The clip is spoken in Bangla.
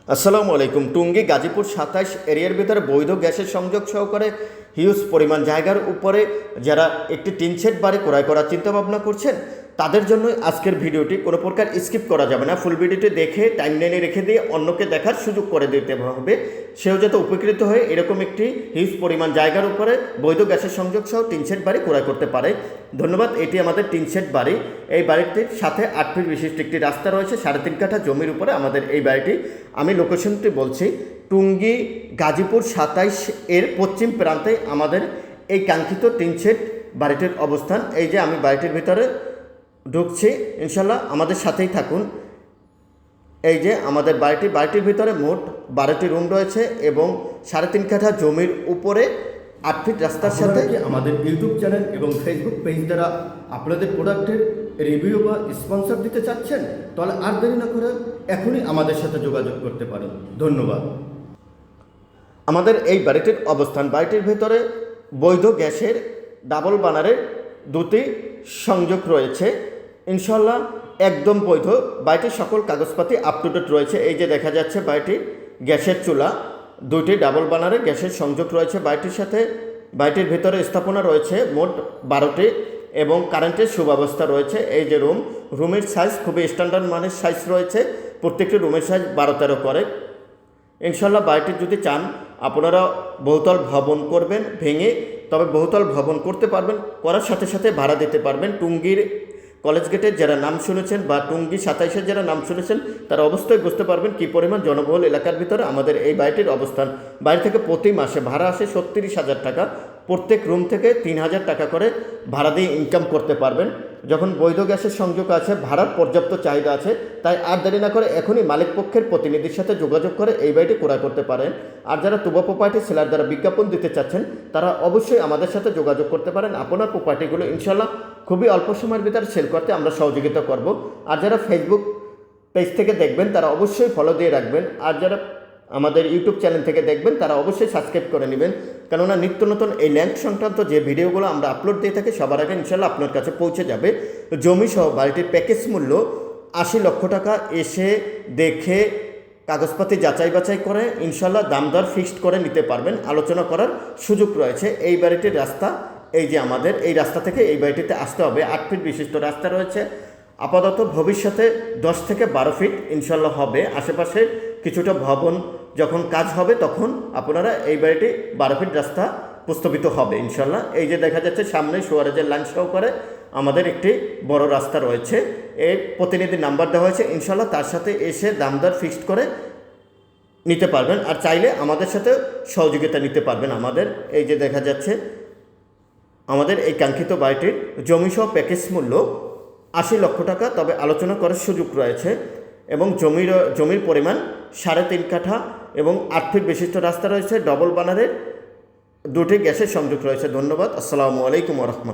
আসসালামু আলাইকুম। টুঙ্গী গাজীপুর ২৭ এরিয়ার ভিতরে বৈধ গ্যাসের সংযোগ সহকারে হিউজ পরিমাণ জায়গার উপরে যারা একটি টিন শেড বাড়ি ক্রয় করার চিন্তাভাবনা করছেন তাদের জন্য আজকের ভিডিওটি কোনো প্রকার স্কিপ করা যাবে না। ফুল ভিডিওটি দেখে টাইমলাইনে রেখে দিয়ে অন্যকে দেখার সুযোগ করে দিতে হবে, সেও যাতে উপকৃত হয়ে এরকম একটি হিউজ পরিমাণ জায়গার উপরে বৈধ গ্যাসের সংযোগ সহ টিন শেড বাড়ি ক্রয় করতে পারে। ধন্যবাদ। এটি আমাদের টিন শেড বাড়ি। এই বাড়িটির সাথে ৮ ফিট বিশিষ্ট একটি রাস্তা রয়েছে, ৩.৫ কাঠা জমির উপরে আমাদের এই বাড়িটি। আমি লোকেশনটি বলছি, টুঙ্গী গাজীপুর ২৭ এর পশ্চিম প্রান্তে আমাদের এই কাঙ্ক্ষিত টিন শেড বাড়িটির অবস্থান। এই যে আমি বাড়িটির ভিতরে ঢুকছি, ইনশাল্লাহ আমাদের সাথেই থাকুন। এই যে আমাদের বাড়িটির ভিতরে মোট ১২টি রুম রয়েছে এবং ৩.৫ কাঠা জমির উপরে ৮ ফিট রাস্তার সাথে আমাদের ইউটিউব চ্যানেল এবং ফেসবুক পেজ দ্বারা আপনাদের প্রোডাক্টের রিভিউ বা স্পন্সর দিতে চাচ্ছেন, তাহলে আর দেরি না করে এখনই আমাদের সাথে যোগাযোগ করতে পারেন। ধন্যবাদ। আমাদের এই বাড়িটির অবস্থান, বাড়িটির ভেতরে বৈধ গ্যাসের ডাবল বানারের দুটি সংযোগ রয়েছে, ইনশাল্লাহ একদম বৈধ। বাড়িটির সকল কাগজপাতি আপ টু ডেট রয়েছে। এই যে দেখা যাচ্ছে বাড়িটির গ্যাসের চুলা, দুটি ডাবল বানারের গ্যাসের সংযোগ রয়েছে বাড়িটির সাথে। বাড়িটির ভিতরে স্থাপনা রয়েছে মোট ১২টি এবং কারেন্টের সুব্যবস্থা রয়েছে। এই যে রুমের সাইজ খুবই স্ট্যান্ডার্ড মানের সাইজ রয়েছে, প্রত্যেকটি রুমের সাইজ ১২-১৩ করে। ইনশাল্লাহ বাড়িটি যদি চান আপনারা বহুতল ভবন করবেন ভেঙে, তবে বহুতল ভবন করতে পারবেন, করার সাথে সাথে ভাড়া দিতে পারবেন। টুঙ্গীর কলেজ গেটের যারা নাম শুনেছেন বা টুঙ্গী ২৭-এর যারা নাম শুনেছেন তারা অবশ্যই বুঝতে পারবেন কী পরিমাণ জনবহুল এলাকার ভিতরে আমাদের এই বাড়িটির অবস্থান। বাড়ি থেকে প্রতি মাসে ভাড়া আসে ৩৬,০০০ টাকা, প্রত্যেক রুম থেকে ৩,০০০ টাকা করে ভাড়া দিয়ে ইনকাম করতে পারবেন। যখন বৈধ গ্যাসের সংযোগ আছে, ভাড়ার পর্যাপ্ত চাহিদা আছে, তাই আর দেরি না করে এখনই মালিক পক্ষের প্রতিনিধির সাথে যোগাযোগ করে এই বাড়িটি ক্রয় করতে পারেন। আর যারা তুবা প্রপার্টি সেলার দ্বারা বিজ্ঞাপন দিতে চাচ্ছেন তারা অবশ্যই আমাদের সাথে যোগাযোগ করতে পারেন। আপনার প্রপার্টিগুলো ইনশাল্লাহ খুবই অল্প সময়ের ভিতরে সেল করতে আমরা সহযোগিতা করব। আর যারা ফেসবুক পেজ থেকে দেখবেন তারা অবশ্যই ফলো দিয়ে রাখবেন, আর যারা আমাদের ইউটিউব চ্যানেল থেকে দেখবেন তারা অবশ্যই সাবস্ক্রাইব করে নেবেন, কেননা নিত্য নতুন এই ল্যান্ড সংক্রান্ত যে ভিডিওগুলো আমরা আপলোড দিয়ে থাকি সবার আগে ইনশাল্লাহ আপনার কাছে পৌঁছে যাবে। জমি সহ বাড়িটির প্যাকেজ মূল্য ৮০ লক্ষ টাকা। এসে দেখে কাগজপাতি যাচাই বাছাই করে ইনশাল্লাহ দাম দর ফিক্সড করে নিতে পারবেন, আলোচনা করার সুযোগ রয়েছে। এই বাড়িটির রাস্তা, এই যে আমাদের এই রাস্তা থেকে এই বাড়িটিতে আসতে হবে, ৮ ফিট বিশিষ্ট রাস্তা রয়েছে। আপাতত ভবিষ্যতে ১০ থেকে ১২ ফিট ইনশাল্লাহ হবে। আশেপাশে কিছুটা ভবন যখন কাজ হবে তখন আপনারা এই বাড়িটি ১২ ফিট রাস্তা প্রস্তাবিত হবে ইনশাল্লাহ। এই যে দেখা যাচ্ছে সামনে সুয়ারেজের লাইন সহকারে আমাদের একটি বড় রাস্তা রয়েছে। এই প্রতিনিধির নাম্বার দেওয়া হয়েছে, ইনশাল্লাহ তার সাথে এসে দামদর ফিক্সড করে নিতে পারবেন, আর চাইলে আমাদের সাথে সহযোগিতা নিতে পারবেন। আমাদের এই যে দেখা যাচ্ছে আমাদের এই কাঙ্ক্ষিত বাড়িটির জমিসহ প্যাকেজ মূল্য ৮০ লক্ষ টাকা, তবে আলোচনা করার সুযোগ রয়েছে। এবং জমির পরিমাণ ৩.৫ কাঠা এবং ৮ ফিট বিশিষ্ট রাস্তা রয়েছে, ডবল বানারের দুটি গ্যাসের সংযোগ রয়েছে। ধন্যবাদ। আসসালামু আলাইকুম ওয়া রাহমাতুল্লাহ।